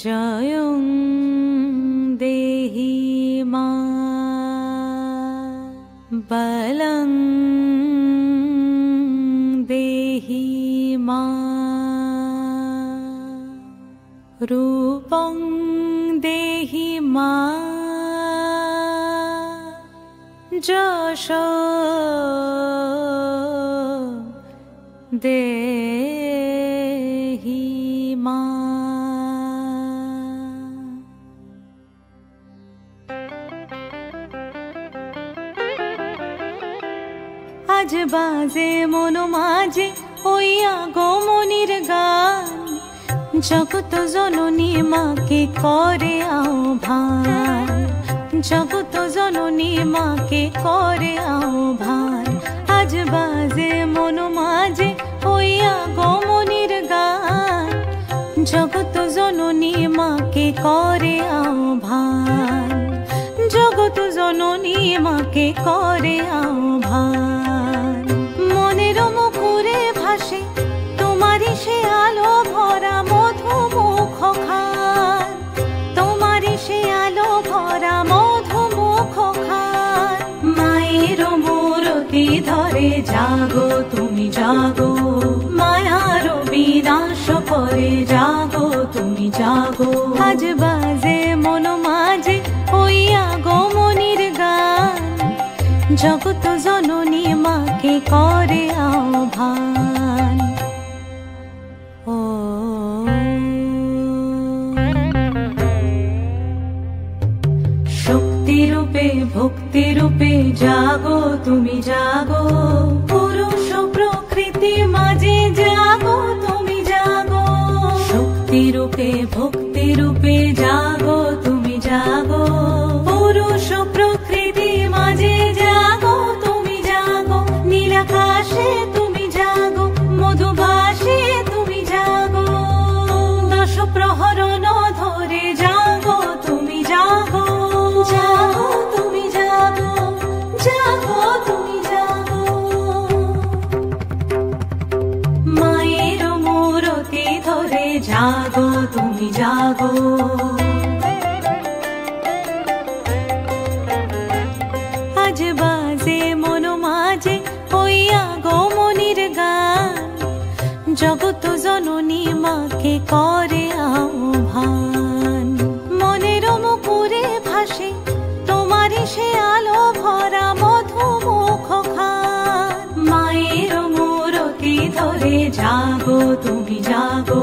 জয়ং দেহি মা বলং দেহি মা রূপং দেহি মা যশ দেহি মা। আজ বাজে মন মাঝে ওই আগমনীর গান, জগত জননী মাকে করে আহ্বান, জগত জননী মাকে করে আহ্বান। আজ বাজে মন মাঝে ওই আগমনীর গান, জগত জননী মাকে করে আহ্বান, জগত জননী মাকে করে আহ্বান। মনের মুখরে ভাসে তোমারই সে আলো ভরা মধুমুখ খান, তোমারই সে আলো ভরা মধুমুখ খান। মায়ের মূরতি ধরে জাগো তুমি জাগো, মায়ার বিনাশ করে জাগো তুমি জাগো। আজ বাজে মন মাঝে ওই আগমনীর গান, জগত জননী মাকে করে আহ্বান। ও শক্তি রূপে ভক্তি রূপে জাগো তুমি জাগো, পুরুষ প্রকৃতি মাঝে জাগো তুমি জাগো। শক্তি রূপে ভক্তি রূপে জাগো তুমি জাগো, পুরুষ প্রকৃতি মাঝে জাগো তুমি জাগো। নীলাকাশে তুমি জাগো, মধুভাসে তুমি জাগো, দশ প্রহরণ ধরে জাগো তুমি জাগো, জাগো তুমি জাগো, জাগো তুমি জাগো। মায়ের মূরতি ধরে জাগো তুমি জাগো। আজ বাজে মন মাঝে ওই আগমনীর গান, জগত জননী মাকে করে আহ্বান। মনের মুখরে ভাসে তোমারই সে আলো ভরা মধুমুখ খান। মায়ের মূরতি ধরে জাগো তুমি জাগো।